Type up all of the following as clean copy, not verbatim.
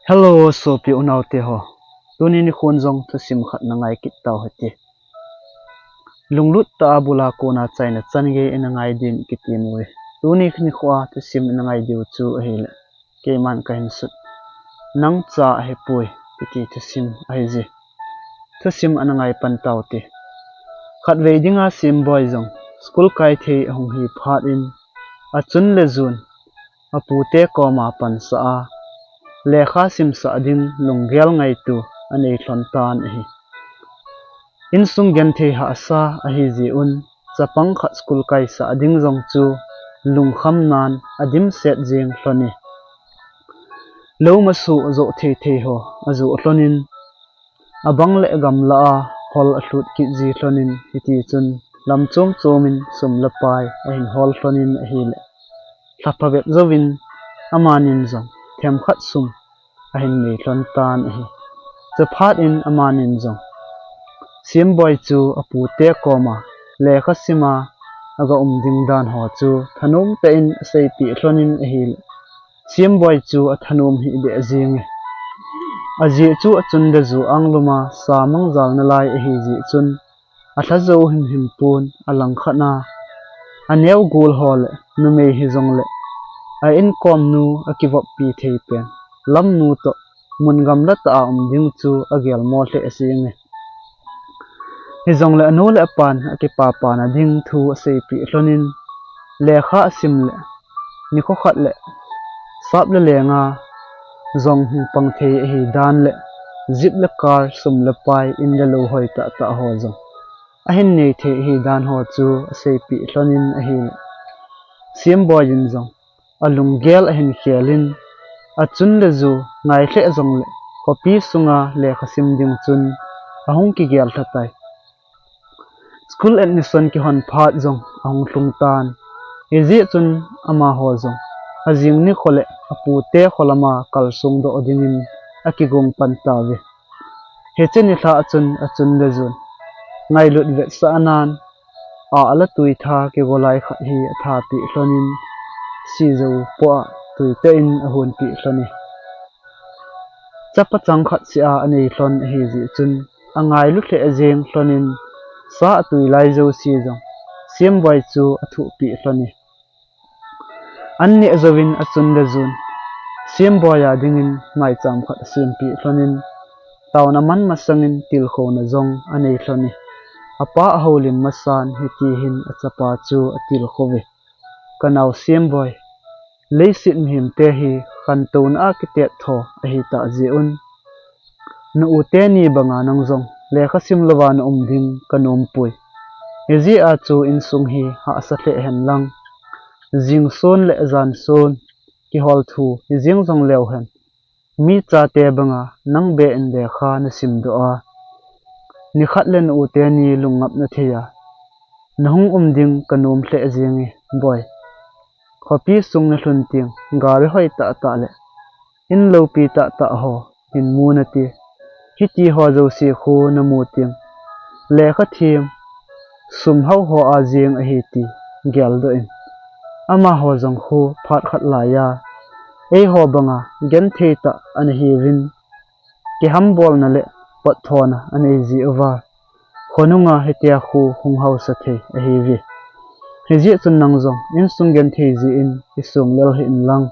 Hello, so pi unaw te ho. Tuni ni khun zong thu sim khat na ngai kit taw hati. Lunglut ta abula ko na chaina change ina ngai din kiti moi. Tuni khni khwa thu sim ina ngai diu chu a hile. Ke man ka hin sut. Nang cha he pui kiti thu sim ai ji. Thu sim ana ngai pan taw te. Khat ve dinga sim boy zong. School kai the hong hi phat in. A chun le zun. A pu te ko ma pan sa a. Le kha sim sa ding lunggel ngai tu anei hlon tan hi in sung gen the ha sa a hi ji un chapang kha school kai sa ding zong chu lung kham nan adim set jeng hloni lo ma su zo the ho azu hlonin abang le gam la a hol a hlut ki ji hlonin hiti chun lam chom chomin sum la pai a hin hol hlonin a hi le thapa bet zovin amanin zong them khat sum a hin nei hlon tan hi che phat in amanin zong sim boy chu apu te koma le kha sima aga ding dan ho chu thanum te in sei pi hlonin a hi sim boy chu a thanum hi de jing a ji chu a chun de zu angluma samang zal na lai a hi ji chun a tha zo him pun alang khana a neu gul hol nu me hi zong le a in kom nu a kiwap pi thei pen lam nu to mun gam la ta ding chu a gel mo hle asing hi zong le anu le pan a ke pa na ding thu a sei pi hlonin le kha sim le ni kho khat le sap le lenga zong hu pang thei hi dan le zip le car sum le pai in le lo hoi ta ho zong a hin nei the hi dan ho chu a sei pi hlonin a hi sim boy in zong alung gel a hin khelin a chun le zu ngai hle zong le copy sunga le khasim ding chun ahong ki gel thatai school admission ki hon phat zong ahong hlung tan ezi chun ama ho zong ajing ni khole apu te kholama kalsung do odingin akigong pantawe hecheni tha achun le zun ngai lut ve sa anan a ala tui tha ke golai kha hi tha pi hlonin si zo po tui te in ahun pi hloni chapa chang khat sia anei hlon hi ji chun angai lu hle ajeng hlonin sa tui lai zo si zong sim boy chu athu pi hloni anni azawin achun le zun sim boy a dingin mai cham khat sim pi hlonin tauna man masangin til kho na zong anei hloni apa holin masan hiti hin achapa chu atil khowe kanau sim boy leisit mhim te hi khanton a kitet tho a hi ta jiun nu ute ni banga nang zong le kha sim lawan ding kanom pui ezi a chu in sung hi ha sa hle hen lang jing son le zan son ki hol thu jing zong leo hen mi cha te banga nang be en de kha na sim do a ni khat len ute ni lungap na theya nahung ding kanom hle jingi boy khopi sung na hlun ting gal hoi ta le in lo pi ta ho in mu na ti hiti ho zo si khu na mu ting le kha thim sum hau ho a jing a hi ti gel do in ama ho zong khu phat khat la ya ei ho banga gen the ta an hi rin ki ham bol na le pat thona an ei ji over khonunga hetia khu hung hau sa the a hi vi hiji chun nang zong in sung gen the ji in isung lel hin lang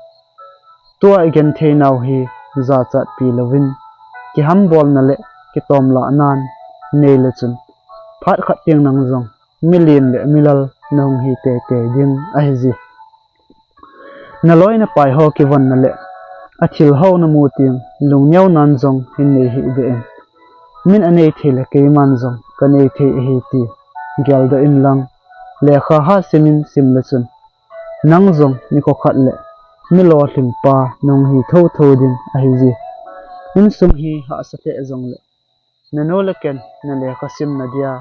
tua gen the naw hi za chat pi lovin ki ham bol na le ki tom la nan nei le chun phat khat ting nang zong milin le milal nong hi te ding a hi ji na loi na pai ho ki von na le a thil ho na mu ting lung nyau nan zong hin nei hi be en min anei thile ke man zong kanei the hi ti gel do in lang le kha ha simin sim le chun nang zong ni ko khat le mi lo hlim pa nong hi tho ding a hi ji in sum hi ha sa the zong le na no le ken na le kha sim na dia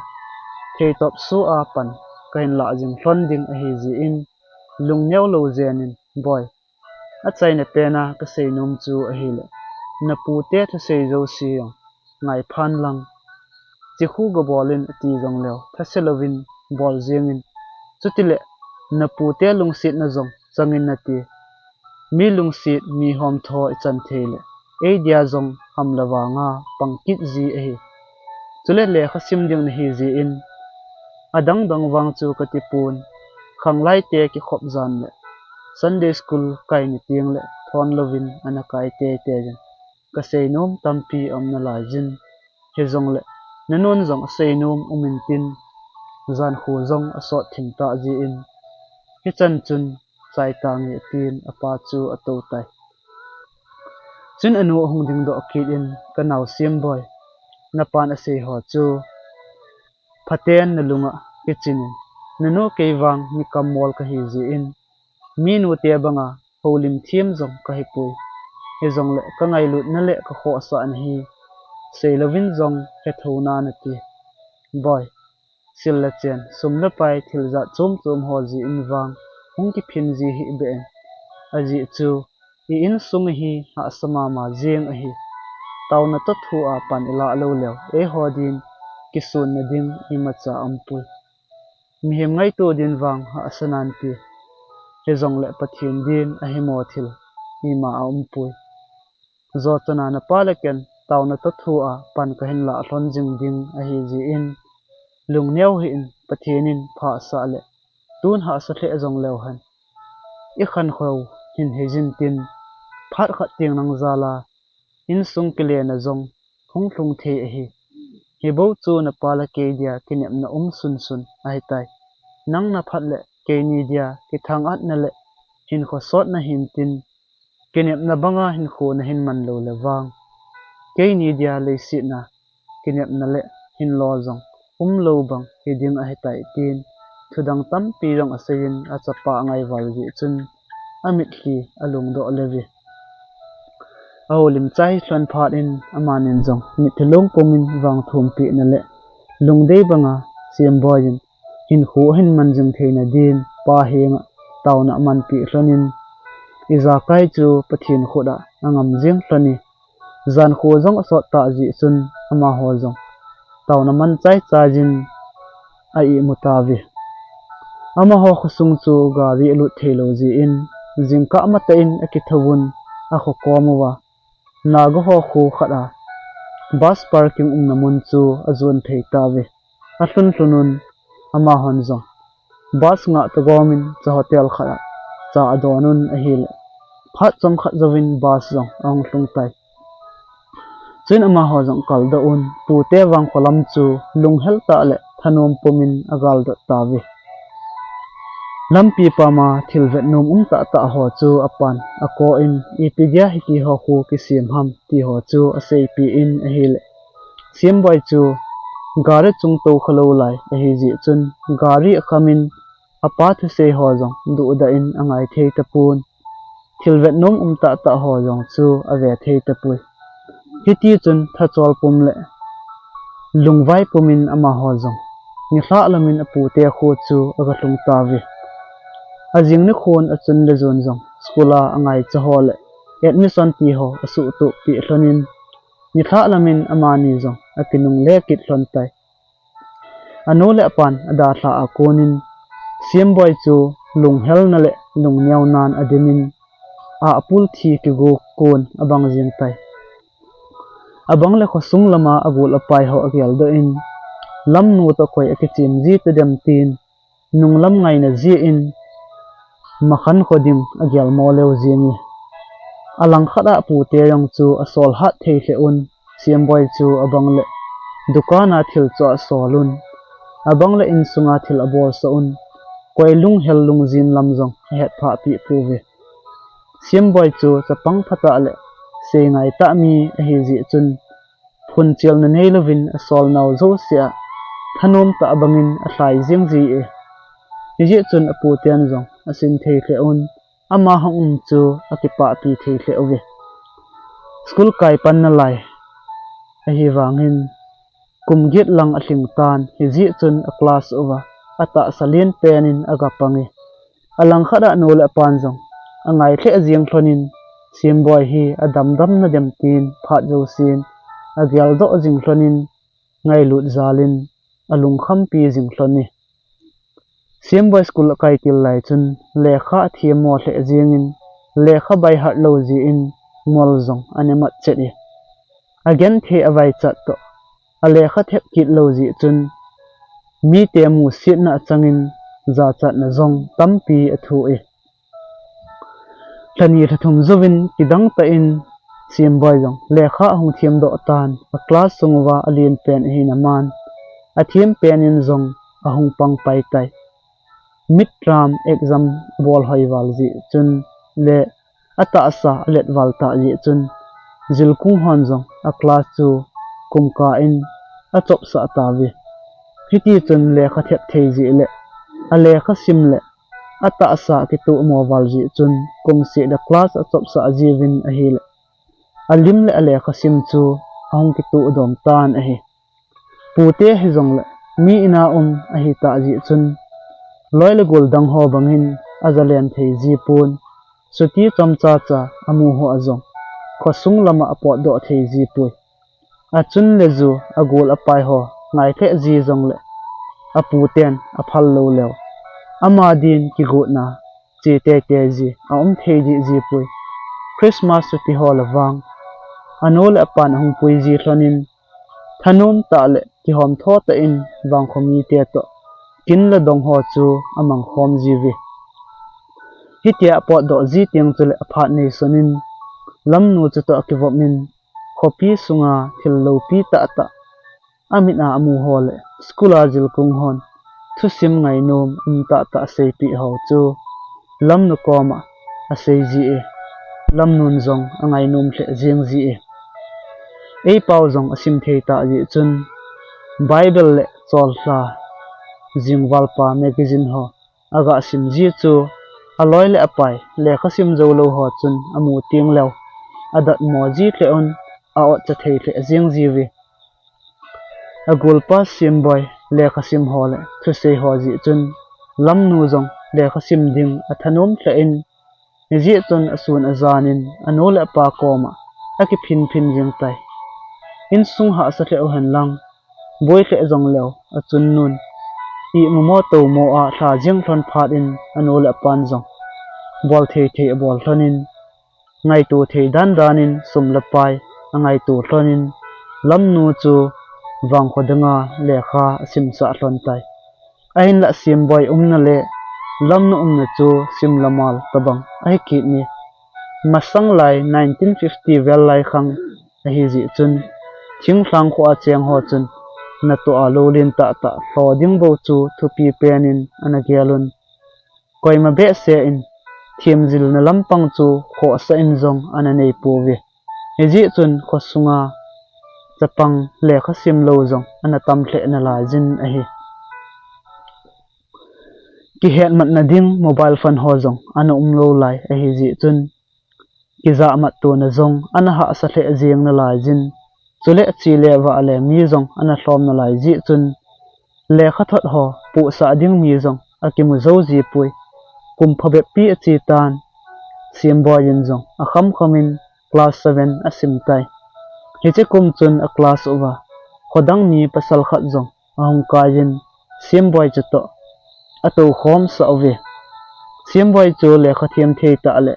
thei top su a pan kain la jing hlon ding a hi ji in lung nyau lo zen in boy a chai na pe na ka sei nom chu a hi le na pu te tha sei zo si yong ngai phan lang chi khu go bolin ti zong leo tha selovin bol jengin chutile na pu te lung sit na zong changin na ti mi lung sit mi hom tho chan thele e dia zong ham lawanga pangkit zi hi chule le kha sim ding hi zi in adang dang wang chu katipun khanglai te ki khop zan le Sunday school kai ni tiang le thon lovin ana kai te jen ka seinom tampi amna la jin he zong le nanon zong seinom umin tin zan khu zong asot thing ta ji in he chan chun sai ta nge tin apa chu ato tai chun anu hung ding do kid in ka naw sim boy na pan ase ho chu phaten na lunga kitchen nano keiwang ni kamol ka hi ji in mi nu te banga holim thiem zong ka hi pui he zong le ka ngai lut na le ka kho sa an hi seilovin zong he thona na ti boy sil la chen sum na pai thil za chom chom ho ji in wang hung ki phin ji hi ben aji chu I in sung hi ha sama ma jeng a hi tau na to thu a pan ila lo lew e hodin ki sun na ding I macha ampui mihem ngai to din wang ha asanan ti he zong le pathin din a hi mo thil I ma ampui zo chana na palaken tau na to thu a pan ka hin la hlon jing ding a hi ji in lung neu hi in pathinin pha sa le tun ha sa the zong lew han I khan kho hin he jin tin phat khat tiang nang zala in sung kile na zong hung hlung the hi he bo chu na pala ke dia kinep na sun sun ai tai nang na phat le ke ni dia ki thang at na le hin kho sot na hin tin kinep na banga hin kho na hin man lo le wang ke ni dia le si na kinep na le hin lo zong lo bang he ding ai tai tin thudang tam pi rong asein a chapa ngai wal ji chun amit hi alung do levi lim chai hlon phat in amanin zong mi thlong pomin wang thum pi na le lungdei banga siam boyin hin khu hin man jing theina din pa henga tauna man pi hlonin iza kai chu pathin khoda angam jing hloni zan khu zong so ta ji chun ama ho zong tauna man chai cha jin ai mutawi ama ho khusung chu gari lu thelo ji in jingka mata in akithawun a kho komawa nago ho khu khada bus parking namun chu azun thei tawe ahlun hlunun ama hon zong bus nga to gomin cha hotel khada cha adonun a hil phat chom khat zawin bus zong ang hlung tai chin ama ho zong kal da un pu te wang kholam chu lung hel ta le thanom pomin agal da tawe lampi pama thilvet num ta ta ho chu apan ako in ipidia hi ki ho khu ki sim ham ti ho chu asei pi in a hil sim boy chu gari chung to khalo lai a hi ji chun gari khamin apa thu se ho jong du da in angai thei ta pun thilvet num ta ta ho jong chu ave thei ta pui hi ti chun tha chol pum le lungwai pumin ama ho jong ni hla lamin apu te khu chu aga hlung ta vi ajing ni khon achun le zon zong skula angai chahole admission ti ho asu tu pi hlonin ni thla lamin amani zong akinung le kit hlon tai anole pan ada thla akonin sim boy chu lung hel na le lung nyau nan ademin a apul thi ki go kon abang jing tai abang le khosung lama abul apai ho agyal do in lam nu to khoi akichim ji te dem tin nung lam ngai na ji in makhan khodim agyal moleu jingi alang khada pu te yong chu asol hat thei hle un siam boy chu abang le dukana thil cho solun abang le in sunga thil abor so un koilung hel lung jin lam jong het pha pi puwe siam boy chu chapang phata le se ngai ta mi a hi ji chun phun chel na nei lovin asol naw zo sia thanom ta abangin a hlai jing ji e ji chun apu tian jong asin thei hle un ama hong chu akipa pi thei hle owe school kai pan na lai a hi wangin kumgit lang a hling tan hi ji chun a class over ata salin penin aga pangi alang khada no le pan jong angai hle jiang thlonin sim boy hi adam dam na dem tin phat jo sin agyal do jing thlonin ngai lut zalin alung kham pi jing thloni sim boy school kai til lai chun lekha thiamo hle jingin lekha bai hat lo ji in mol zong anemat cheti again the avai chat to ale kha thep kit lo ji chun mi te mu sit na changin za chat na zong tampi athu e thani thum zovin kidang ta in sim boy zong lekha hung thiam do tan a class sungwa alien pen hi na man a thiam pen in zong a hung pang pai tai midterm exam bol hoi wal ji chun le ata sa let wal ta ji chun zilkung hon zong a class chu kumka in a chop sa ta vi khiti chun lekha thep thei ji le a lekha sim le ata sa ki tu mo wal ji chun kum si the class a chop sa jiwin a hi le alim le ale khasim chu ahong ki tu dom tan a hi pute hi zong le mi ina a hi ta ji chun loi le gol dang ho bangin azalen thei ji pun suti chamcha cha amu ho azong khosung lama apot do thei ji pui a chun le zu a gol apai ho ngai the ji zong le a puten a phal lo lew ama din ki go na che te te ji a thei ji pui Christmas suti ho lawang anol apan hung pui ji thlonin thanum ta le ki hom tho ta in wang khomi te to kin la dong ho chu amang khom ji vi hitia pot do ji tiang chule aphat nei sonin lam nu chu to ki vop min khopi sunga thil lo pi ta ta amina amu ho le skula jil kung hon thu sim ngai nom ta ta sei pi ho chu lam nu koma a sei ji e lam nun zong angai nom hle jeng ji e ei pau zong asim thei ta ji chun bible le chol hla jingwalpa magazine ho aga sim ji chu aloi le apai le khasim zo lo ho chun amu ting lew adat mo ji tle on a ot cha thei tle jeng ji wi agul pa sim boy le khasim ho le thu sei ho ji chun lam nu zong le khasim ding athanom tle in ji chun asun azanin anole pa koma aki phin jing tai in sung ha sa tle o han lang boy tle zong lew achun nun i mo to mo a tha jing thon phat in anole pan zong bol thei bol thonin ngai tu thei dan in sum la pai angai tu thonin lam nu chu wang khodanga lekha sim sa thon tai ain la sim boy na le lam nu na chu sim lamal tabang ai ki ni masang lai 1950 vel lai khang a hi ji chun thing thlang kho a cheng ho chun na to alo lin ta ta thoding bo chu thupi penin anagialun koima be se in thiam zil na lampang chu kho sa in zong ananei puwi eji chun khosunga chapang le khasim lo zong anatam hle na la jin a hi ki het mat na ding mobile phone ho zong ana lo lai a hi ji chun ki za mat to na zong ana ha sa hle jeng na lai jin chule chi le wa le mi zong ana hlom na lai ji chun le kha thot ho pu sa ding mi zong akimu zo ji pui kum phabe pi chi tan sim boy in zong a kham khamin class 7 asim tai hi che kum chun a class over khodang mi pasal khat zong ahong ka yin sim boy chu to ato khom sa ove sim boy chu le kha thiam thei ta le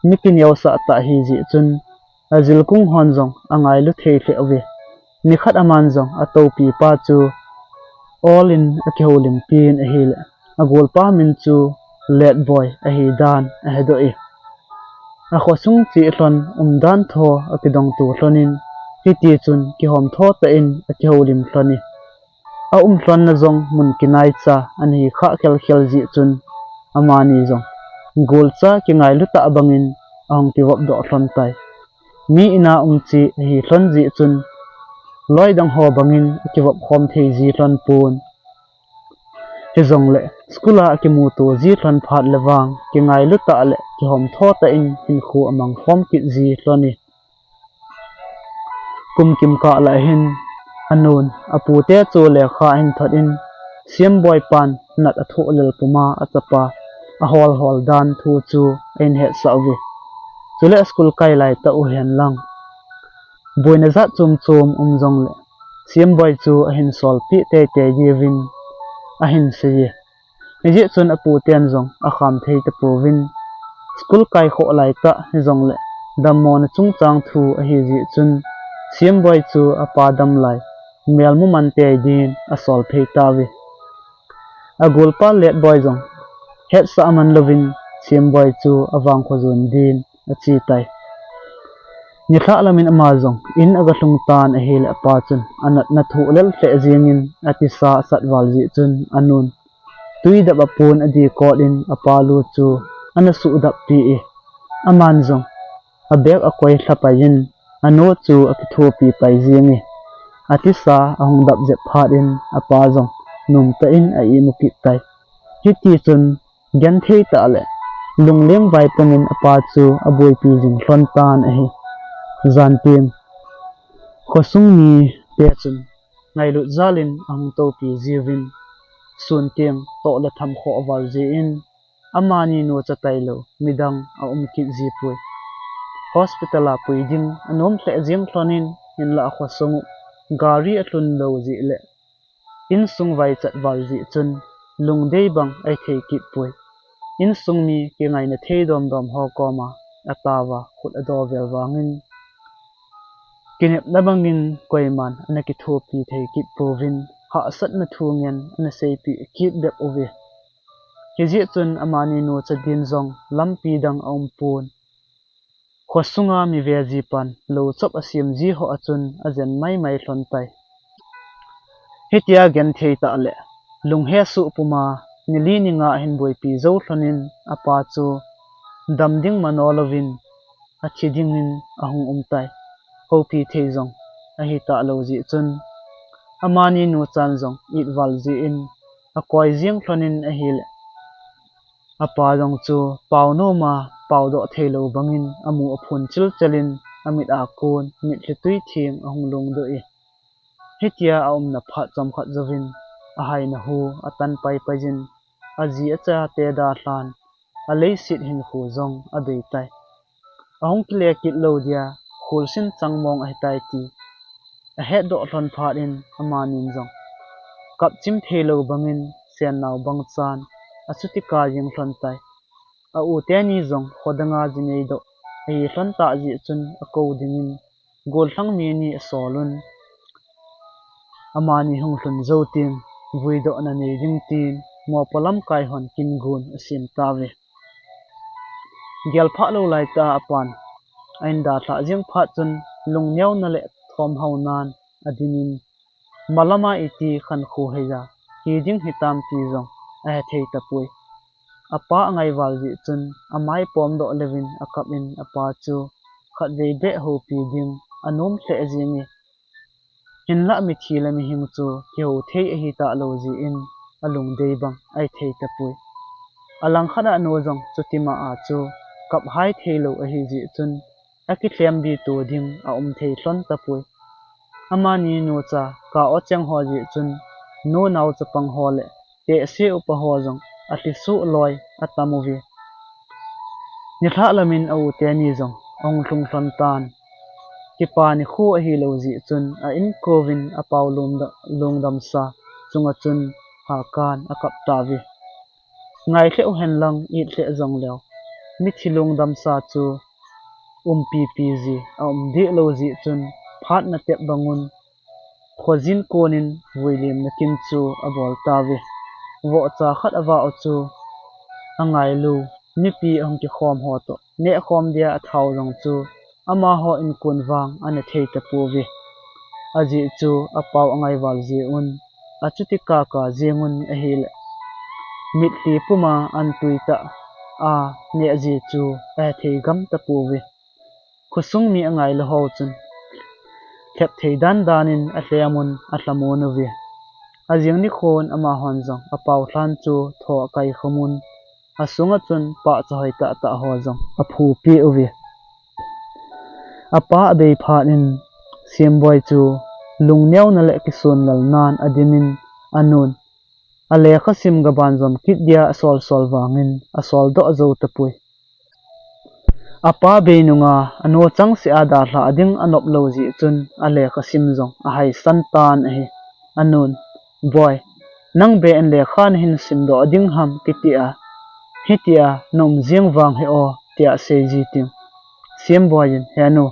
nikin yaw sa ta hi ji chun azil kung hon zong angai lu thei hle ove ni khat aman zong ato pi pa chu all in a keholim pin a hi le agol pa min chu let boy a hi dan a hedo e a khosung chi hlon dan tho a kidong tu hlonin ti chun ki hom tho ta in a keholim hloni a hlon na zong mun kinai cha ani kha khel ji chun amani zong gol cha ki ngai lu ta bangin ang ti wop do hlon tai mi ina chi hi hlon ji chun loi dang ho bangin ki wop khom thei ji hlon pun he zong le skula ki mu to ji hlon phat lewang ki ngai lu ta le ki hom tho ta in hin khu amang khom ki ji hloni kum kim ka la hin anun apu te chu le kha in thot in sim boy pan nat atho lel puma achapa a hol dan thu chu in he sawi chule school kai lai ta u hen lang boina za chum zong le sim boy chu a hin sol pi te yewin a hin se ye ji chun apu ten zong a kham thei te provin school kai kho lai ta zong le damon chung chang thu a hi ji chun siam boy chu apa dam lai mel mu man te din a sol phei tawi a golpa let boy jong het sa man lovin siam boy chu awang kho zun din a chi tai ni thla lamin ama jong in aga hlung tan a hil apa chun anat na thu lel hle jingin ati sa satwal ji chun anun tui da ba pon adi ko din apa lu chu ana su dap pi e aman jong a bek a koi thlapain ano chu a ki thu pi pai jingi ati sa ahong dap je phatin apa jong num ta in a i mu ki tai hi ti chun gan thei ta le lunglem vai pamin apa chu a boi pi jing hlon tan a hi zan tim khosung mi pe chun ngai lu zalin ahong to pi jiwin sun tiang to la tham kho wal ji in amani no chatai lo midang a ki ji pui hospital a pui ding anom hle jim thlonin in la khosung gari atlun lo ji le in sung vai chat wal ji chun lungdei bang ai thei ki pui in sung mi ke ngai na thei dom dom ho koma atawa khut ado vel wangin kinep labangin koiman anaki thopi thei ki provin ha sat na thungen ana sei pi ki dep ovi hiji chun amani no chadin zong lampi dang pun khosunga mi ve ji pan lo chop asim ji ho achun ajen mai hlon tai hitia gen thei ta le lung he su puma nili ninga hin boi pi zo hlonin apa chu damding manolovin achidingin ahung umtai ho pi thei zong a hi ta lo ji chun amani nu chan zong it wal ji in a koi jing hlonin a hi le apa jong chu pauno ma paudo thelo bangin amu aphun chil chalin amit a kon mit hlitui thing ahung lung do e hitia aum na pha chom khat jovin a hai na hu atan pai pajin aji acha te da hlan a lei sit hin khu zong a dei tai ahung kle kit lo dia khul sin changmong ai tai ti a he do hlon phat in amanin zong kap chim thelo bangin sen naw bang chan achuti ka jing hlon tai a u te ni zong khodanga jinei do ei hlon ta ji chun a ko dingin gol thang mi ni solun amani hung hlun zo tin vui do na nei ding tin mo polam kai hon kin gun asim tawe gel pha lo lai ta apan ain da tha jing pha chun lung nyau na le thom hau nan adinin malama iti khan khu heja hi ding hitam ti zong a thei ta pui apa angai wal ji chun amai pom do levin akap in apa chu khat vei be ho pi ding anom hle jingi in la mi thila mi hing chu ki ho thei a hi ta lo ji in alung dei bang ai thei ta pui alang khada no jong chutima a chu kap hai thei lo a hi ji chun aki thlem bi tu ding a thei hlon ta pui amani no cha ka o chang ho ji chun no naw chapang ho le te se upa ho jong atli su loi atamovi ni thla lamin au te ni jong ong hlung hlon tan ki pa ni khu a hi lo ji chun a in kovin a paulum da lungdam sa chunga chun ha kan a kap ta vi ngai hle hen lang i hle jong lew mi thilung dam sa chu ppg di lo ji chun phat na tep bangun khojin konin voilim na kin chu a bol ta vi wo cha khat awa o chu angai lu mi pi ong ki khom ho to ne khom dia a thau rong chu ama ho in kun wang ane thei ta pu vi aji chu a pau angai wal ji un a chuti ka ka jengun a hil mit ti puma an tuita a ne aji chu a thei gam ta pu vi khusung mi angai lo ho chun khep thei dan danin a hleamun a hlamon vi ajing ni khon ama hon jong a pau hlan chu tho kai khomun asunga chun pa chahoi ta ta ho jong a phu pi uvi apa bei phanin siamboi chu lungneu na le ki sun lal nan adimin anun ale khasim gaban jom kit dia sol sol wangin asol do zo tapui apa beinunga ano chang se ada hla ading anop lo ji chun ale khasim jong a hai santan a hi anun boy nang be en le khan hin sim do ading ham kitia hitia nom jing wang he o tia se ji tim siam boyin heno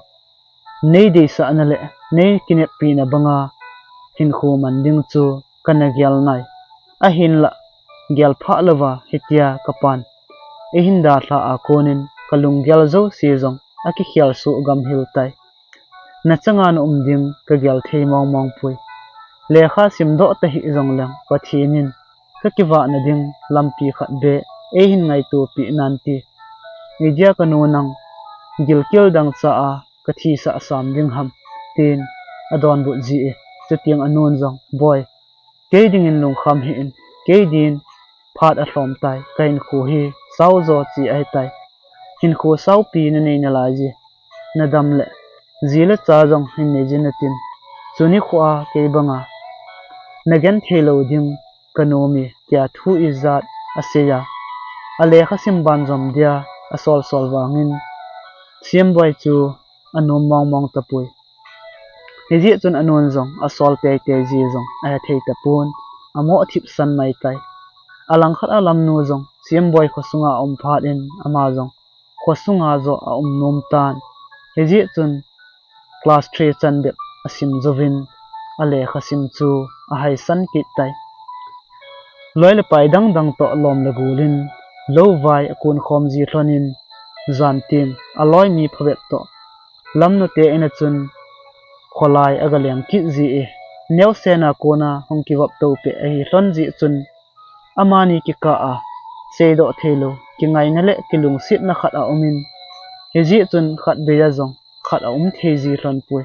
nei de sa na le nei kinep pi na banga hin khu man ding chu kana gyal nai a hin la gyal pha lova hitia kapan e hin da tha a konin kalung gyal zo si zong a ki khial su gam hil tai na changa na ding ka gyal thei mong mong pui le kha sim do ta hi zong lang pathinin ka kiwa na ding lampi khat be e hin ngai tu pi nan ti media kanunang gilkil dang cha a kathi sa sam ding ham tin adon bu ji e chutiang anon zong boy ke ding in lung kham hi in ke din phat a hlom tai kain khu hi sau zo chi ai tai hin khu sau pi na nei na la ji na dam le zila cha zong hin ne jin tin chuni khwa ke banga na gen thelo ding kanomi kya thu izat aseya ale kha sim ban zom dia asol sol wangin siam boy chu anom mong mong tapui heji chun anon zong asol te te ji zong a thei tapun amo thip san mai tai alang khat alam nu zong siam boy khosunga phat in ama zong khosunga zo a nom tan heji chun class 3 chan de asim zovin ale khasim chu a hai san ki tai loile pai dang dang to lom la gulin lo vai akun khom ji thlonin zan tim aloi mi phawet to lam no te ina chun kholai agalem ki ji e neu sena kona hongki wap to pe ai hlon ji chun amani ki ka a seido thelo ki ngai na le kilung sit na khat a umin heji chun khat be ya zong khat a theji hlon pui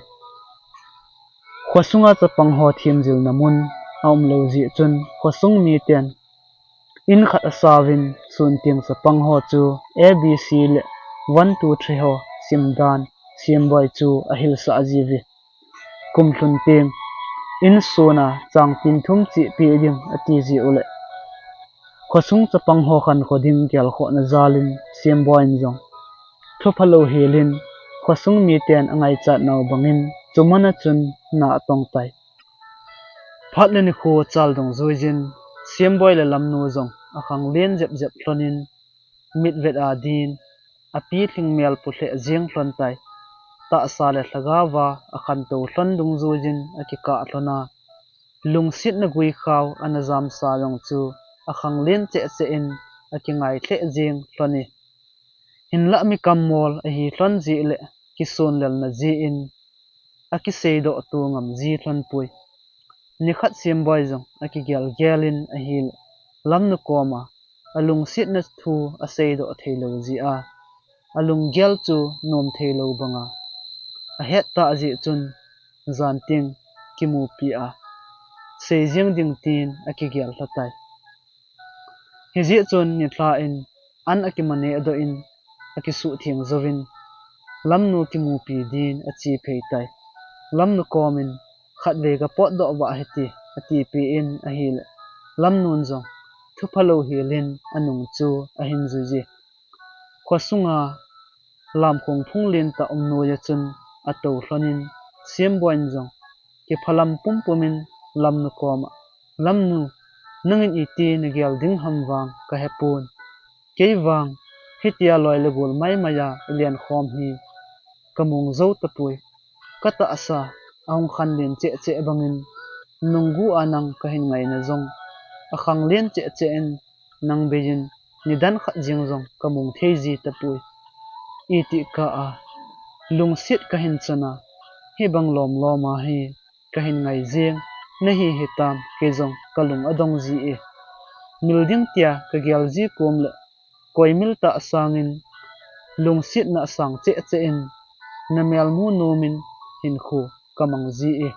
khosunga chapang ho thim jil namun aum lo ji chun khosung mi ten in khat asawin sun ting chapang ho chu abc le 1 2 3 ho simdan siamboy chu ahil sa ajivi kumthun ting in sona chang tin thum chi pi ding ati ji ule khosung chapang ho khan khoding gyal kho na zalin siamboy jong thopalo helin khosung mi ten angai chat naw bangin chumana chun na tong tai phatleni kho chal dong zoijin siamboy le lamnu zong akhang len jep jep thlonin mit vet a din api thing mel puthle jeng thlon tai ta sa le thlaga wa akhan to thlon dung zoijin akika thlona lungsit na gui khaw anazam sa long chu akhang len che che in akingai the jeng thloni hinla mi kammol a hi thlon ji le ki son lel na ji in aki seido tu ngam ji thlon pui ni khat sim boy jong aki gyal gyalin a hil lam nu koma alung sit na thu a seido theilo ji a alung gyal chu nom theilo banga a het ta ji chun zan ting kimu pi a seijing ding tin aki gyal thatai heji chun ni thla in an aki mane ado in aki su thiang zovin lamnu kimu pi din achi phei tai lamnu komin khat ve ga pot do wa heti ati pi in a hil lamnun zong thuphalo hilin anung chu a hin zuji khosunga lam khong phunglin ta omno ya chun ato hlonin siamboin zong ki phalam pumpumin lamnu koma lamnu nangin iti na gyal ding hamwang ka hepun keiwang hitia loile gul mai maya ilian khom hi kamung zo tapui kata asa aung khan len che che bangin nunggu anang kahin ngai na zong akhang len che che en nang beyin nidan kha jing zong kamung theji tapui iti ka a lungsit kahin chana he bang lom loma hi kahin ngai jeng na hi hitam ke zong kalung adong ji e milding tia ka gyal ji kom le koimil ta sangin lungsit na sang che che in na mel mu nomin hin khu kamang ji e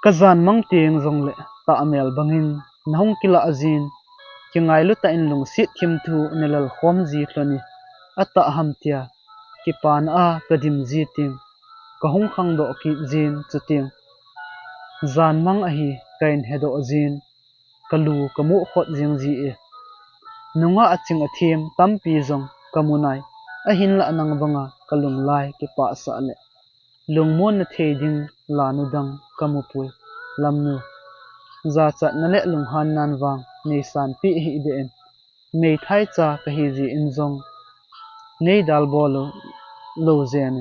kazan mang teng zong le ta mel bangin nahong kila azin kingai lu ta in lungsit khim thu nelal khom ji thloni ata ham tia ki pan a kadim ji ting ka hong khang do ki jin chuting zan mang a hi kain hedo jin kalu kamu khot jing ji e nunga aching athim tampi zong kamunai a hin la nang banga kalung lai ki pa sa le lungmon na theding lanu dang kamupui lamnu za chat na le lung han nan wang nei san pi hi be en mei thai cha ka hi ji in zong nei dal bol lo zen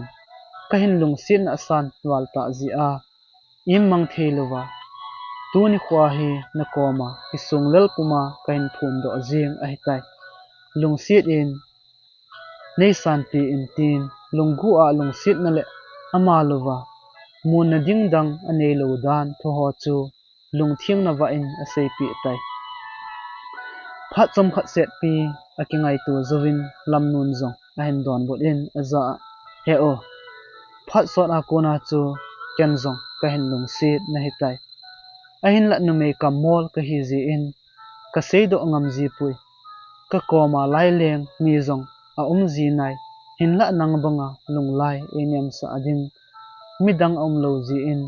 ka hin lung sin na san wal ta zi a im mang theilowa tuni khwa hi na koma ki sung lel puma ka hin phum do jing a hitai lung sit in nei san pi in tin lunggu a lung sit na le ama lova mun na ding dang anei lo dan tho ho chu lung thiang na va in a sei pi tai phat chom khat set pi akingai tu zovin lam nun zong a hen don bot in aza he o phat sot a kona chu ken zong ka hen lung sit na hitai a hin la nu me kamol ka hi zi in ka sei do ngam zi pui ka koma lai leng mi zong a zi nai hin la nang banga lung lai enyam sa ading midang lo zi in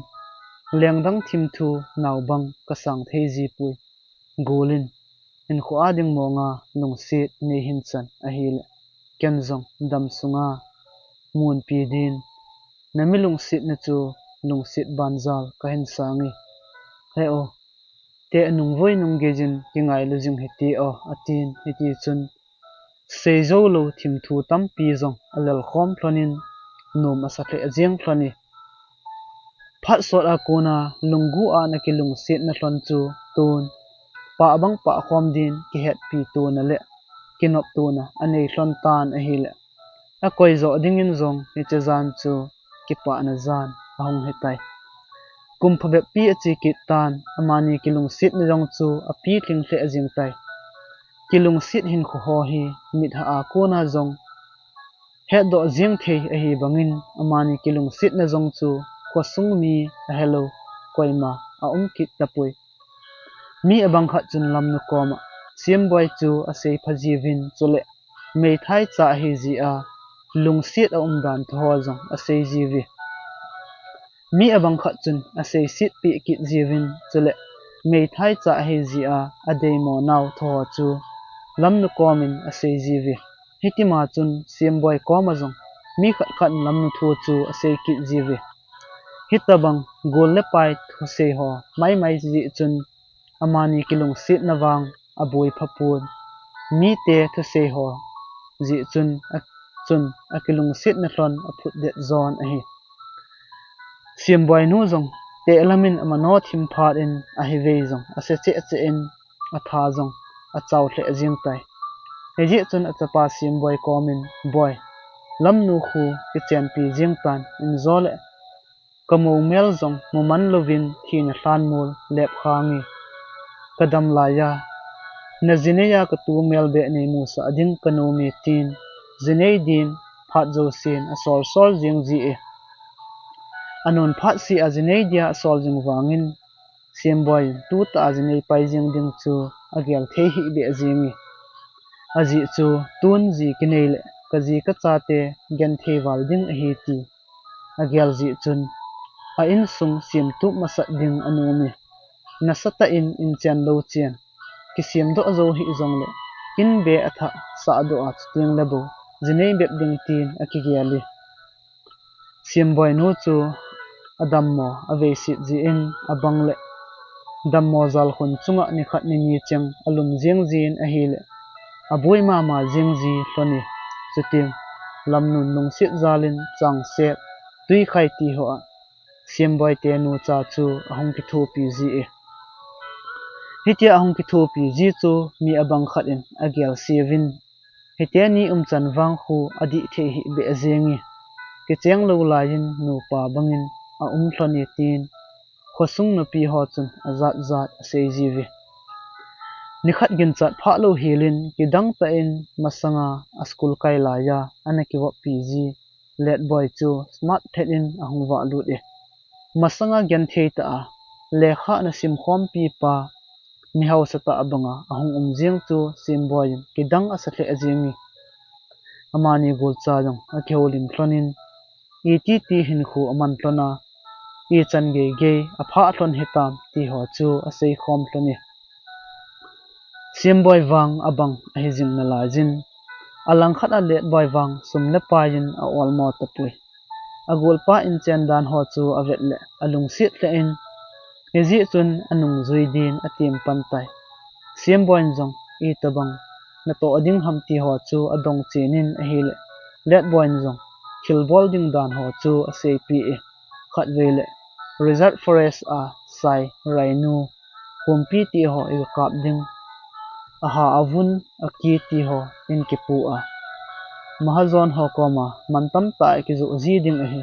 leng dang thim thu naw bang ka sang thei zi pui golin in khu ading mo nga lung sit nei hin chan a hi le ken zong dam sunga mun pi din nami lung sit na chu lung sit banzal ka hin sangi he o te anung voi nung gejin ki ngai lu jing heti o atin heti chun seizo lo thim thu tam pi zong alal khom thlonin num asathe ajeng thloni phat sot a kona lunggu a na ki lung sit na thlon chu tun pa bang pa khom din ki het pi tu na le kinop tu na anei thlon tan a hi le a koi zo ding in zong ni che zan chu ki pa na zan a hong hetai kum phabe pi achi ki tan amani ki lung sit na jong chu a pi thling hle ajing tai ki lung sit hin kho ho hi mit ha a kona zong he do jing thei a hi bangin amani ki lung sit na jong chu khosung mi a hello koima a kit tapui mi abang khat chun lam nu koma siam boy chu a sei phaji vin chule mei thai cha hi ji a lung sit a dan tho zong a sei ji vi mi abang khat chun a sei sit pi kit ji vin chule mei thai cha hi ji a adei mo naw tho chu lam nu komin a sei ji vi hitima chun siam boy koma zong mi khat khat lam nu thu chu a sei kit ji vi hitabang gol le pai thu sei ho mai ji chun amani kilung sit na wang aboi phapun mi te thu sei ho ji chun a kilung sit na hlon a phut det zon a hi siam boy nu zong te alamin amano thim phat in a hi vei zong a se che in a tha zong a chaw hle ajing tai he ji chun a chapa siam boy komin boy lam nu khu ki chen pi jing tan in zole kamo mel zong muman lovin thina hlan mul lep khangi kadam la ya na zineya ka tu mel be nei mu sa ading kanomi tin zinei din phat zo sin a sol jing ji e anon phat si a zinei dia sol jing wangin siam boy tu ta zinei pai jing ding chu agyal the hi be jingi aji chu tun ji kinei le ka ji ka cha te gen the wal ding a hi ti agyal ji chun a in sung siam tu masat ding anomi nasata in chan lo chian ki siam do zo hi zong le in be atha sa do a ting lebo jinei bep ding tin akigiali siam boy no chu adam mo ave sit ji in abang le dam mo zal khun chunga ni khat ni ni cheng alum jeng jin a hi le aboi ma jeng ji hloni chuting lam nun lung sit zalin chang se tui khai ti ho a siam boy te nu cha chu ahong ki thu pi ji e hitia ahong ki thu pi ji chu mi abang khat in agyal sevin hitia ni chan wang khu adi the hi be azengi ki cheng lo lain nu pa bangin a thloni tin khosung no pi ho chun azat zat sei ji vi nikhat gin chat pha lo hilin ki dang ta in masanga a school kai la ya anaki wa pi ji let boy chu smart thet in ahong wa lut e masanga gen thei ta a lekha na sim khom pi pa mi hau sata abanga ahong jing chu sim boy ki dang asathe ajingi amani gol cha jong a kheolin thlonin ETT hin khu aman thlona I chan ge a pha thlon hitam ti ho chu a sei khom thloni sim boy wang abang a hi jing na la jin alang khat a let boy wang sum le pa yin a ol mo ta pui a gol pa in chen dan ho chu a vet le alung sit le in he ji chun anung zui din atim pan tai sim boy jong I tabang na to ading ham ti ho chu adong chinin a hi le let boy zong thil bol ding dan ho chu a sei pi e khat ve le reserve forest a sai rainu humpi ti ho i kap ding aha avun aki ti ho in ki pu a mahazon ho koma mantam ta ki zu ji ding a hi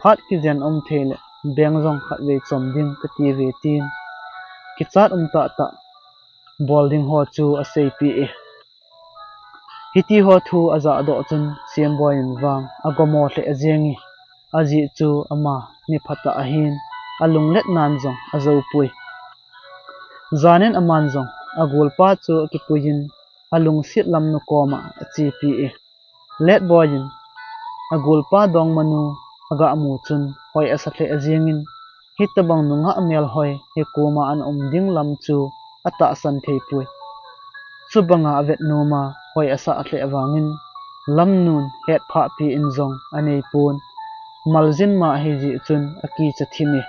phat ki zen thele beng zong khat ve chom ding ka ti ve tin ki chat ta bolding ho chu a sei pi e hiti ho thu aza do chun siam boy in wang agomo hle ajengi aji chu ama ni phata ahin alung let nan zong azo pui zanen aman zong agul pa chu ki puin alung sit lam nu koma chi pi e let boy in agul pa dong manu aga mu chun hoi asathle ajengin hitabang nunga amel hoi he koma an ding lam chu ata san thei pui subanga avet noma hoi asa atle awangin lam nun het pha pi in zong anei pun maljin ma hi ji chun aki chathimi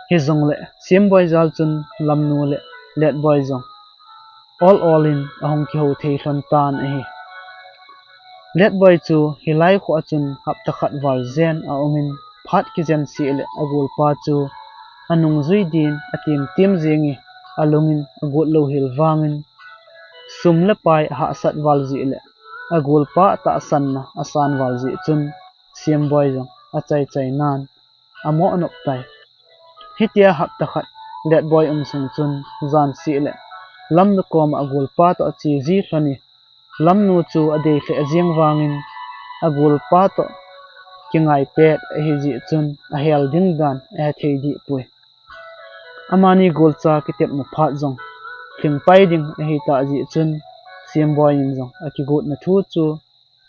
hi zong le sim boy zal chun lam nu le let boy zong all in ahong ki ho thei hlon tan a hi let boy chu hilai kho chun hap ta khat wal zen a omin phat ki zen si le agul pa chu anung zui din atim tim zengi alungin agut lo hil wangin sum le pai ha sat wal ji le agul pa ta san na asan wal ji chun siam boy jong a chai nan amo anop tai hitia hap ta khat let boy sung chun zan si le lam nu kom agul pa to chi ji thani lam nu chu ade hle ajeng wangin agul pa to kingai pet hi ji chun a hel ding dan a thei di pui amani golcha kitep na phat zong thing pai ding a hi ta ji chun siam boy in zong aki gut na thu chu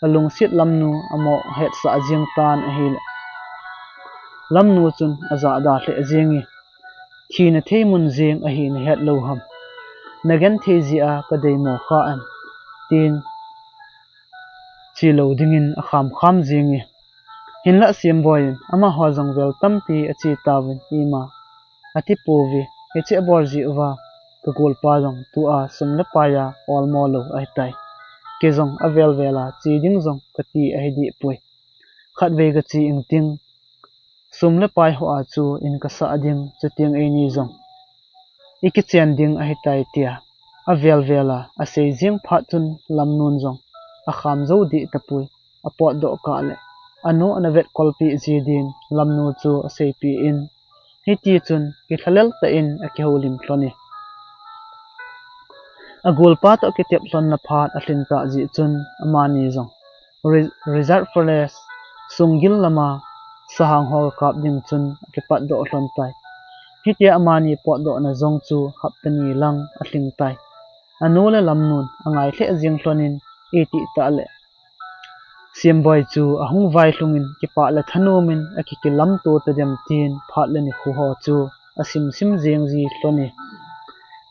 alung sit lam nu amo het sa ajeng tan a hi le lam nu chun aza da hle ajengi thina thei mun jeng a hi na het lo ham nagan thei ji a ka dei mo kha an tin chi lo dingin a kham jengi hinla siam boy ama ho jong vel tampi achi tawin ima ati povi eche bor ji wa ka gol pa jong tu a sumle pa ya all mo lo ai tai ke jong avel vela chi ding jong ka ti ai di pui khat ve ga chi ing ting sumle pai ho a chu in ka sa ding chuting ei ni jong iki chen ding ai tai tia avel vela a sei jing pha chun lam nun jong a kham zo di tapui a pot do ka le anu anavet kolpi jidin lamnu chu a sei pi in hiti chun ki thalel ta in a ki holim thloni agul pa to ki tep hlon na phat a thlin ta ji chun amani jong reserve forest sungil lama sahang hol kap ding chun ki pat do hlon tai hiti amani pot do na zong chu haptani lang a thling tai anu le lamnun angai hle jing hlonin eti ta le siam boy chu ahung vai hlungin ki pa la thanomin aki ki lam to ta dem tin phat le ni khu ho chu asim sim jeng ji hloni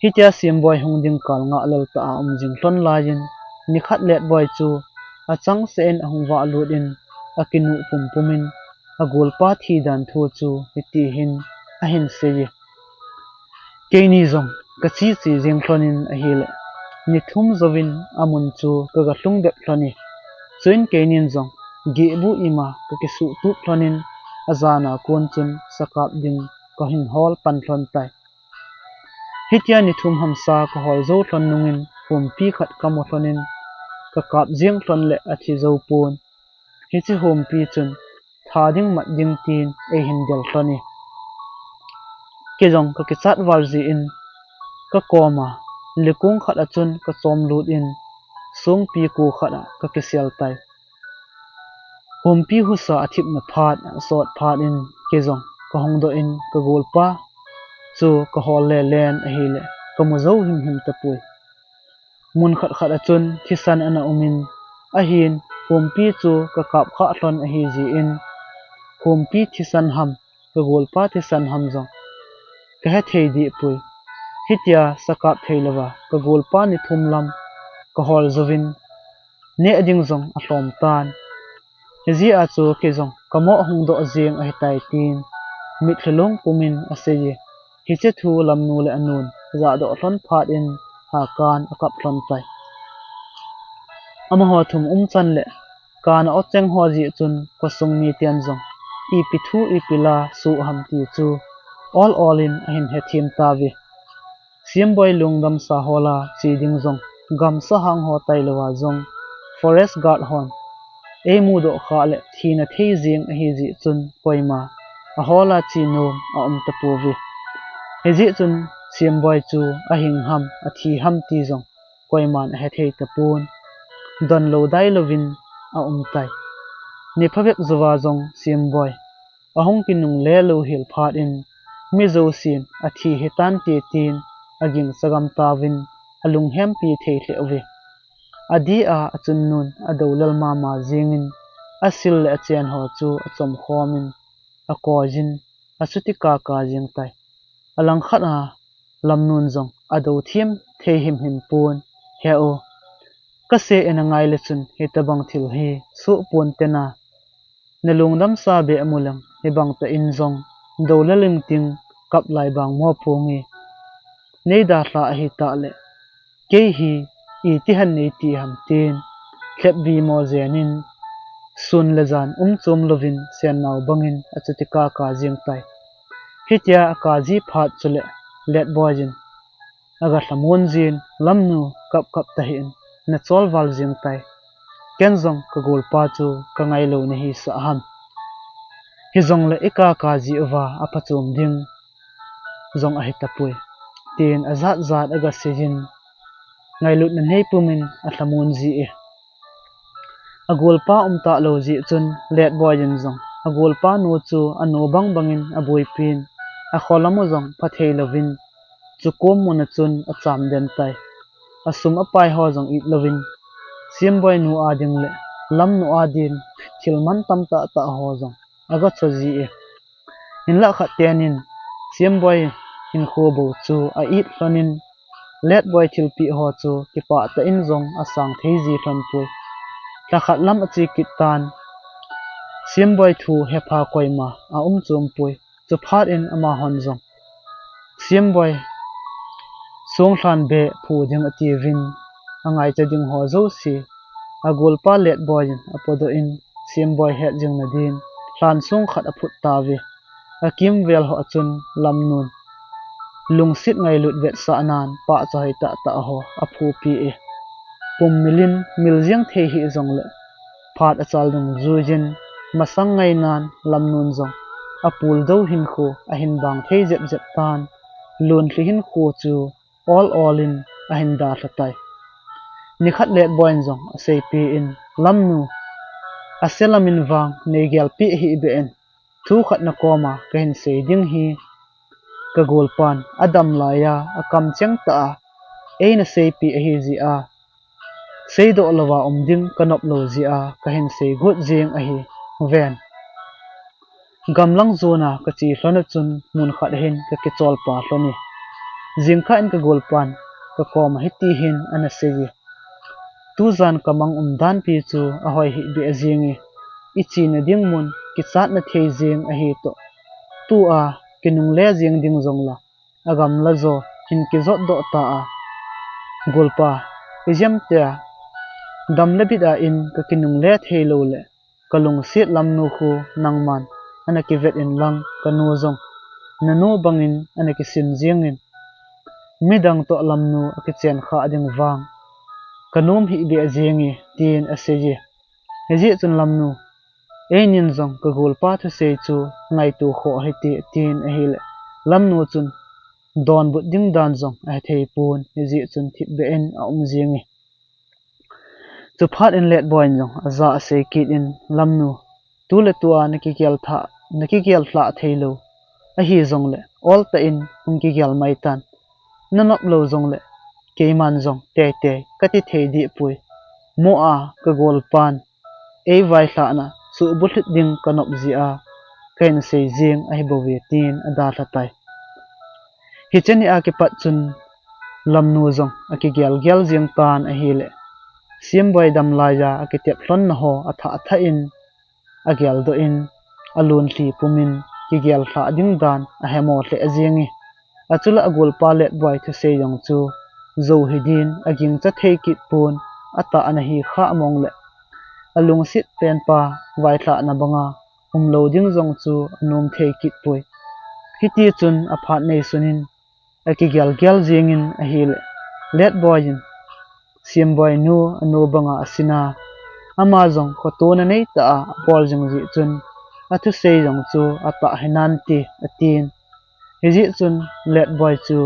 hitia siam boy hung ding kal nga lal ta jing hlon lain ni khat let boy chu achang sen ahung wa lut in akinu pumin agol pa thi dan thu chu iti hin a hin se ji keini zong ka chi jeng hlonin a hile ni thum zovin amun chu ka ga hlung de hloni chuin keinin zong gi bu ima ka ki su tu thlonin azana kon chun sakap ding ka hin hol pan thlon tai hitia ni thum hamsa ka hol zo thlon nungin hum pi khat kamo thlonin ka kap jeng thlon le athi zo pun hi chi hum pi chun tha ding mat ding tin e hin del thloni ke jong ka ki chat wal ji in ka koma lekung khat achun ka chom lut in sung pi ku khada ka ki sel tai humpi husa athip na phat sot phat in ke jong ka hong do in ka gol pa chu ka hol le len a hi le ka mo zo him ta pui mun khat achun thisan ana umin a hin humpi chu ka kap kha hlon a hi ji in humpi thisan ham ka gol pa thisan ham jong ka he thei di pui hitia sakap theilawa ka gol pa ni thumlam ka hol zovin ne ading zong a hlom tan hezi a chu ke jong kamo hung do jeng a tai tin mit thlung pumin a sei hi che thu lam nu le anun za do hlon phat in ha kan akap hlon tai ama ho thum chan le kana ocheng ho ji chun kosung mi tian zong ipithu ipila su ham ti chu all in ahin he thim ta vi simboi lungdam sa hola chi ding zong gam sa hang ho tai lawa zong forest guard hon e mu do kha le thina thei jing a hi ji chun poima a hola chi nom a ta pu vi he ji chun simboi chu a hing ham a thi ham ti zong poiman a he thei ta pun don lo dai lovin a tai ni phavek zuwa zong simboi ahong kinung le lo hil phat in mi zo sin a thi hitan ti tin aging sagam tawin alung hem pi thei hle we adi a achun nun adolal mama jingin asil le chen ho chu achom khomin a kojin achutika ka jing tai alang khat a lam nun zong ado thiam thei him pun he o ka se ena ngai le chun he tabang thil hi su pon tena na lungdam sa be amulang he bang ta in zong dolaling ting kap lai bang mo phungi nei da hla hi ta le ke hi I ti han nei ti ham tin khlep bi mo zenin sun le zan chom lovin sen naw bangin achutika ka jing tai hitia ka ji phat chule let boyjin aga thamun jin lamnu kap ta hin na chol wal jing tai kenzong ka gol pa chu ka ngai lo ne hi sa ham hi zong le eka ka ji wa apachum ding zong a hitapui tin azat zat aga sejin ngai lut na nei pumin a thamun ji e agol pa ta lo ji chun let boy jin zong agol pa no chu anu bangin a boi pin a kholamu zong pathei lovin chu kom mun chun a cham den tai asum a pai ho zong it lovin simboi nu ading le lam nu adin thilman tam ta ho zong aga choji e in la kha tenin simboi in kho bo chu a it fanin let boy thil pi ho chu ki pa ta in zong asang thei ji thon pui la khat lam achi kitan simboi thu he pha koima a chum pui chu phat in ama hon zong simboi song hlan be phu ding ati vin angai cha ding ho zo si agol pa let boy apodo in simboi he jing na din hlan song khat a phut ta vi akim vel ho chun lam nun lungsit ngai lut vet sa nan pa chai ta ho a phu pi e pum milin miljiang thei hi zong le phat achal dung zujin masang ngai nan lam nun zong apul do hin khu a hin bang thei jep tan lun thli hin khu chu all in a hin da thatai ni khat let boin zong a sei pi in lam nu a selamin wang nei gel pi hi be en thu khat na koma ka hin sei ding hi ka gol pan adam la ya akam cheng ta eina sei pi hi ji a sei do lawa ding kanop lo ji a ka hin sei gut jing a hi ven gamlang zona ka chi hlona chun mun khat hin ka ke chol pa hloni jingkha in ka gol pan ka kom hi ti hin ana seji tu zan kamang dan pi chu a hoi hi bi ajingi ichi na ding mun ki chat na thei jing a hi to tu a kinung le jing ding zong la agam la zo hin ki zot do ta a golpa ijam te dam le bit a in ka kinung le thei lo le kalung sit lam nu khu nangman ana ki vet in lang ka nu zong na nu bangin ana ki sim jing in midang to lam nu a ki chen kha ding wang kanum hi be ajingi tin aseji heji chun lam nu einin zong ka golpa thu sei chu ngai tu kho hi ti tin a hile lam nu chun don but ding dan zong a thei pun heji chun thip be en a jingi chu phat in let boy zong aza sei kit in lam nu tu le tua na ki gel thla theilo a hi zong le all ta in ki gel mai tan nanop lo zong le keiman zong te kati thei di pui mo a ka gol pan ei vai thla na su buthit ding kanop ji a kain sei jing a hi bo ve tin ada thatai hi cheni a ke pat chun lam nu zong a ki gel jing tan a hi le sim boy dam la ya a ki tep hlon na ho atha in a gel do in alun thli pumin ki gel thla ding dan a hemo hle ajingi achula agol pa let boy thu sei yong chu zo hidin aging cha thei kit pun ata ana hi kha mong le alung sit pen pa vai thla na banga lo ding zong chu anum thei kit pui hiti chun a phat nei sunin aki gyal jingin a hil let boyin siam boy nu anu banga asina ama zong khoto na nei ta bol jing ji chun athu sei jong chu ata hinan ti atin hiji chun let boy chu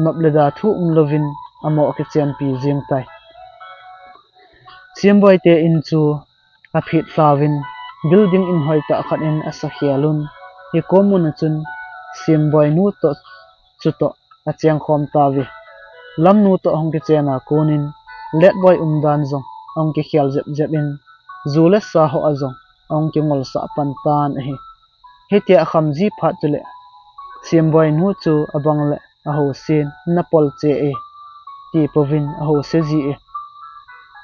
nop leda thu lovin amo ke chen pi jing tai siam boy te in chu a phit flawin building in hoi ta khat in asa khialun hi komun chun siam boy nu to chuto a cheng khom ta vi lam nu to hong ke chena konin let boy dan zong ong ke khial jep in zule sa ho azong ong ke ngol sa pantan hi hetia khamji phat chule siam boy nu chu abang le a ho sin na pol che e ti povin a ho se ji e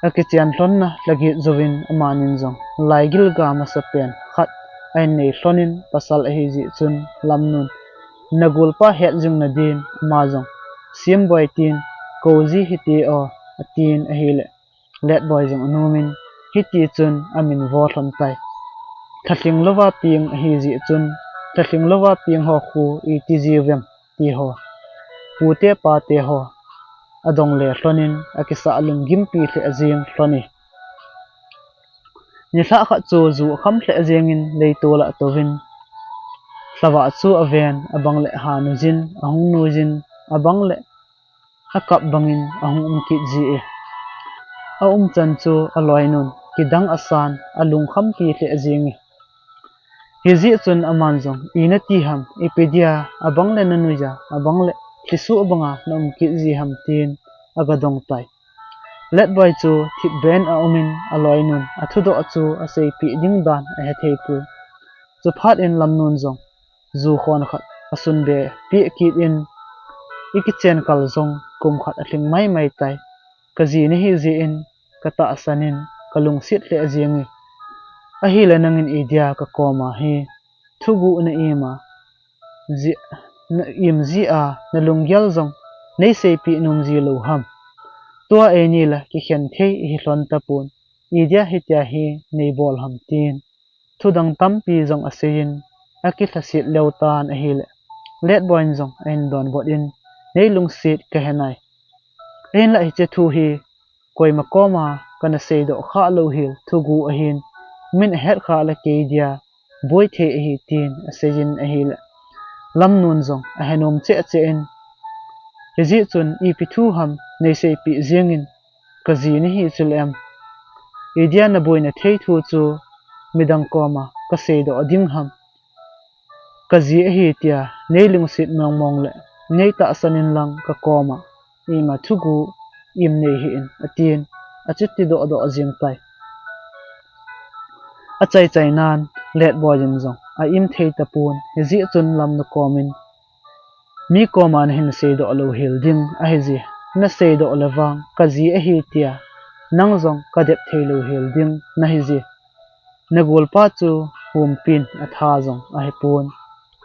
ake chian hlon na lagi zovin amanin zong laigil ga ma sa pen khat ai nei hlonin pasal a hi ji chun lamnun nagul pa het jing na din ma zong siam boy tin kozi hiti o atin a hi le let boy jong anumin hiti chun amin vo hlon tai thling lova ping a hi ji chun thling lova ping ho khu i ti ji vem ti ho pute pa te ho adong le hlonin akisa alung gimpi hle azing hloni ni thla kha chu zu kham hle azingin leitola tovin hlawa chu aven abang le hanu jin ahung nu jin abang le akap bangin ahung ki ji e a chan chu aloinun kidang asan alung kham pi hle azingi hizi chun aman jong ina ti ham ipedia abang le nanuja abang le tisu banga nom ki ji ham tin agadong tai let boy chu thip ben a umin aloinun athudo chu asei pi ding dan a he thei pu chu phat in lamnun zong zu khon khat asun be pi kit in ikichen kal zong kum khat athling mai tai kaji ni hi ji in kata asanin kalung sit le ajiangi a hi le nangin idia ka koma hi thugu na ima ji na im ji a na lungyal zong nei sei pi num ji lo ham tua e ni la ki khen thei hi hlon tapun idia hitia hi nei bol ham tin thudang tampi zong asein aki thasit leutan a hi le let boin zong en don bot in nei lung sit ka henai en la hi che thu hi koi makoma kana sei do kha lo hil thugu a hin min het kha la ke dia boy the hi tin asejin a hi le lam nun zong a henom che in hezi chun I pi thu ham nei sei pi ziangin kaji ni hi chulem idia na boina thei thu chu midang koma ka sei do ading ham kaji hi tia nei ling sit mong le nei ta sanin lang ka koma ima thugu im nei hi in atin achutti do jing tai a chai nan let boyin zong a im thei tapun hezi chun lam na komin mi koma na hin sei do lo hil ding a hezi na sei do lawang kaji a hi tia nang zong ka dep thei lo hil ding na hezi nagul pa chu hum pin a tha zong a he pun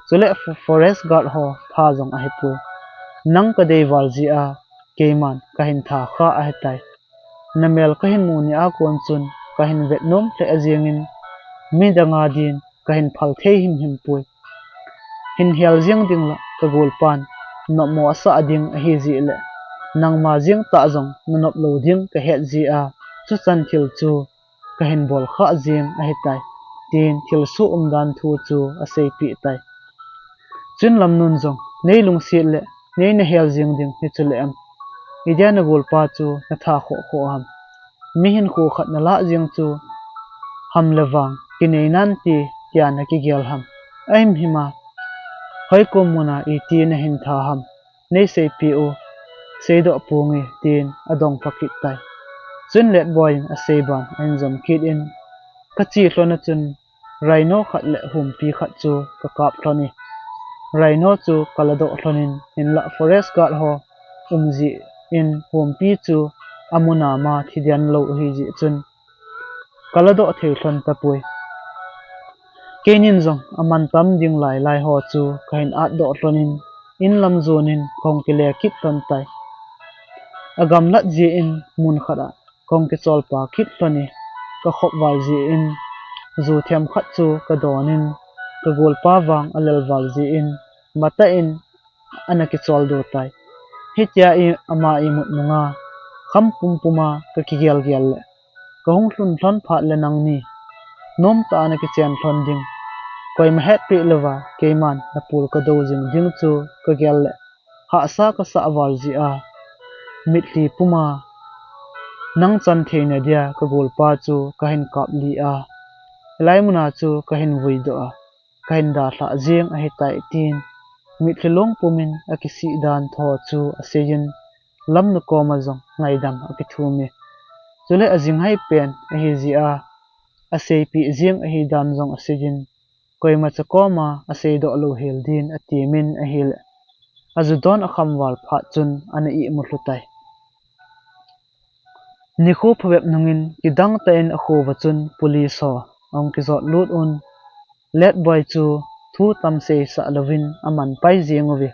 chule forest guard ho tha zong a he pu nang ka dei wal ji a keiman ka hin tha kha a he tai namel ka hin mu ni a kon chun ka hin vet nom tle aziangin mi danga din ka hin phal thei him pui hin hial jiang ding la ka gol pan no mo asa ading a hi ji le nang ma jiang ta zong nop lo ding ka het ji a chu chan thil chu ka hin bol kha jiang a he tai tin thil su dan thu chu a sei pi tai chun lam nun zong nei lung si le nei na hial jiang ding hi chu le am idia na gol pa chu na tha kho ham mi hin khu khat na la jiang chu ham lewang kinei nan ti tian ki gel ham aim hima hoi komuna I ti na hin tha ham nei sei pi o sei do pungi tin adong pakit tai chun let boy a sei ban en zom kid in ka chi hlona chun rhino khat le hum pi khat chu ka kap hloni rhino chu kalado hlonin in la forest guard ho umji in hum pi chu amuna ma thidian lo hi ji chun kalado thei hlon tapui kenin zong aman tam ding lai ho chu kain at do hlonin in lam zonin kong kile kit ton tai agam lat ji in mun khada kong ke chol pa kit hloni ka khop wal zi in zu thiam khat chu ka donin ka gol pa wang alel wal zi in mata in anaki chol do tai hitia I ama I mut munga kham pum puma ka kigial gial le ka hung hlun hlon phat le nang ni nom ta anaki chen hlon ding koi ma het pi lewa keiman na pul ka do jing ding chu ka gial le ha sa ka sa wal zi a mitli puma nang chan theina dia ka gol pa chu ka hin kap li a lai muna chu ka hin vui do a ka hin da thla jing a hitai tin mithlong pumin akisi dan tho chu aseyin lam nu ko ma zong ngai dam akithumi chule azing hai pen a hi ji a asei pi jing a hi dan zong aseyin koima chakoma asei do lo hel din atimin a hil azudon akham wal pha chun ana I mutlutai nikhu phwep nungin kidang ta in a kho wachun police ho ong ki zot lut un let boy chu thu tam se sa lovin aman pai jengowi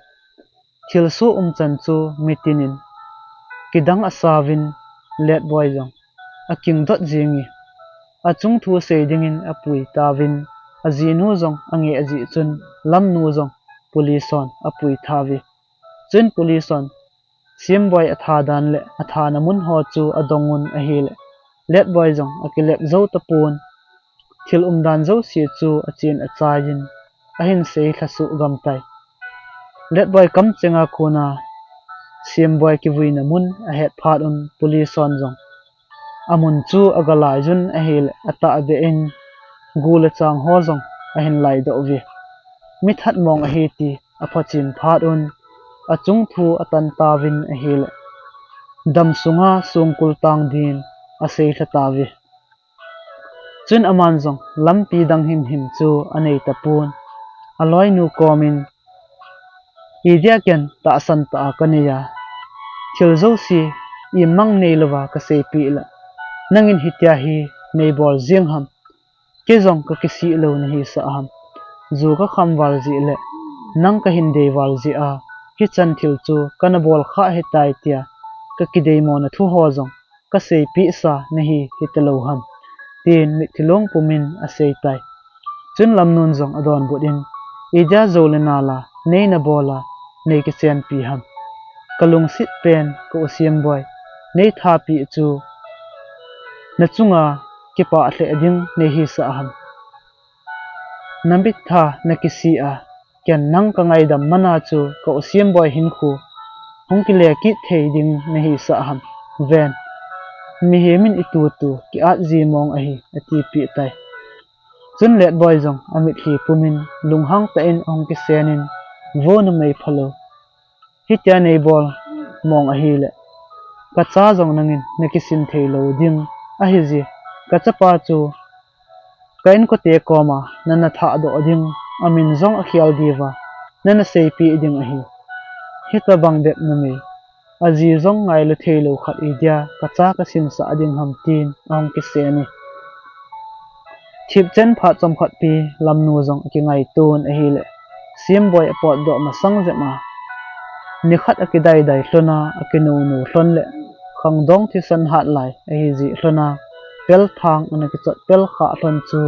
thilsu chan chu mitinin kidang asawin let boy jong aking dot jengi achung thu se dingin apui tawin azinu jong ange aji chun lam nu jong police on apui thawi chun police on sim boy atha dan le atha namun ho chu adongun a hile let boy jong akilep zo tapun thil dan zo si chu achin achayin ahin sei thasu gamtai let boy kam chenga khuna sim boy ki vuina mun a het phat un police on jong amun chu agalai jun a hil ata be in gula chang ho jong ahin lai do vi mithat mong a heti apachin phat un achung thu atan tawin a hil dam sunga sungkul tang din asei thatawi chun aman jong lampi dang him him chu anei tapun aloi nu komin idia ken ta san ta kaniya thil zo si I mang nei lawa ka sei pi la nangin hitia hi nei bol jing ham ke jong ka kisi lo na hi sa ham zu ka kham wal ji le nang ka hin dei wal ji a ki chan thil chu kana bol kha he tai tia ka ki dei mo na thu ho jong ka sei pi sa na hi hitalo ham tin mi thilong pumin a sei tai chun lam nun jong adon budin ija zolena la nei na bola nei ki chen pi ham kalung sit pen ko siam boy nei tha pi chu na chunga ki pa hle ding nei hi sa ham nambit tha na ki si a ken nang ka ngai dam mana chu ko siam boy hin khu hong ki le ki thei ding nei hi sa ham ven mi hemin itu tu ki at ji mong a hi ati pi tai chun let boy jong amit hi pumin lunghang ta in ong ki senin vo na mai phalo hitia nei bol mong a hi le ka cha jong nangin nakisin theilo ding a hi ji ka chapa chu kain ko te koma nana tha do ding amin jong a khial diwa nana sei pi ding a hi hita bang dep na me aji jong ngai lo theilo khat idia ka cha ka sin sa ding ham tin ong ki se ni thip chen pha chom khat pi lam nu jong ki ngai ton a hi le sim boy apot do ma sang je ma ni khat akidai dai hlona akinu nu hlon le khang dong thi san hat lai a hi ji hlona pel thang anaki chot pel kha hlon chu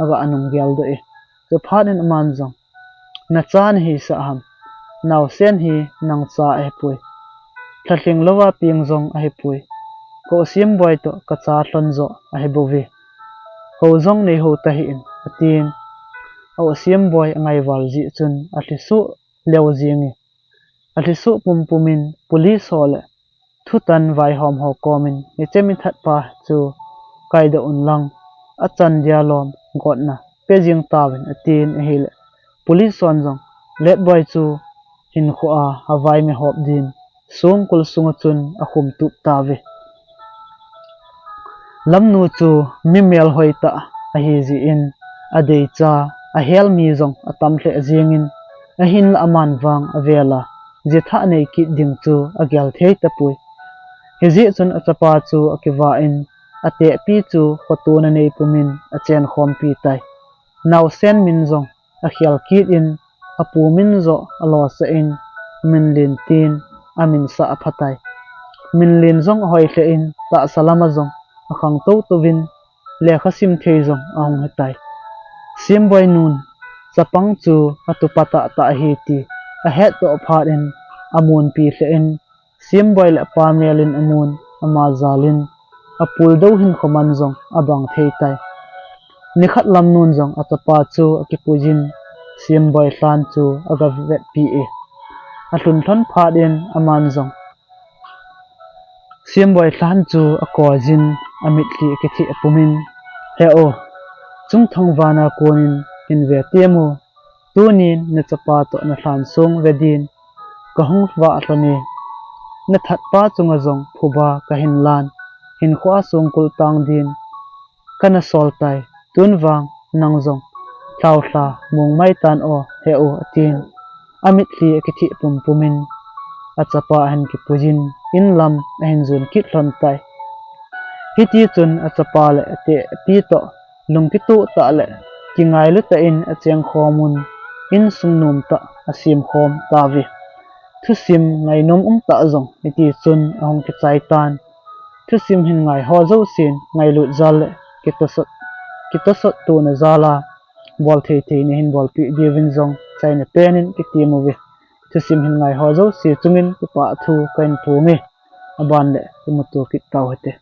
aga anung gyal do e chu phanin aman jong na chan hi sa ham naw sen hi nang cha e pui thling lowa ping jong a hi pui ko sim boy to ka cha hlon zo a hi bowi ho jong nei ho ta hi in atin aw sim boy angai wal ji chun a thli su lew jingi a thli su pum pumin police hole thutan vai hom ho komin ni chemi that pa chu kaida unlang a chan dia lom gotna pejing tawin atin hil police on jong let boy chu hin khuwa hawai me hop din sungkul sunga chun a khum tu tawi lam nu chu mi mel hoita a hi ji in a dei cha a hel mi jong atam hle jingin a hin la aman wang avela jetha nei ki ding chu a gyal thei tapui hezi chun achapa chu akiwa in ate pi chu khotuna nei pumin a chen khom pi tai naw sen min jong a khial kit in apu min zo alo sa in min lin tin amin sa aphatai min lin jong hoi hle in ta salama jong akhang to to win le khasim thei zong ahong hetai sim boy nun chapang chu atupata ta hi ti a het to phat in amun pi hle in sim boy la pamelin amun ama zalin apul do hin khoman zong abang thei tai nikhat lam nun zong atapa chu akipujin sim boy hlan chu aga vet pi e ahlun thon phat in aman zong sim boy hlan chu akozin amit li ke thi apumin he o chung thong wana konin in ve temo tunin na chapa to na hlan song vedin ka hung wa hlani na that pa chunga zong phuba ka hin lan hin khwa song kul tang din kana sol tai tun wang nang zong thlau hla mung mai tan o he o atin amit li ke thi pum pumin achapa han ki pujin in lam a hin zun kit hlon tai hiti chun achapa le te pi to lungki tu ta le ki ngai lu ta in acheng khomun in sungnum ta asim khom ta vi thu sim ngai nom ta zong hiti chun ahong ki chai tan thu sim hin ngai ho zo sin ngai lu zal le kitasot tu na zala bol thei thei ni hin bol pi divin zong chai na penin ki timu vi thu sim hin ngai ho zo si chungin ki pa thu kain pu mi aban le mutu ki tau hete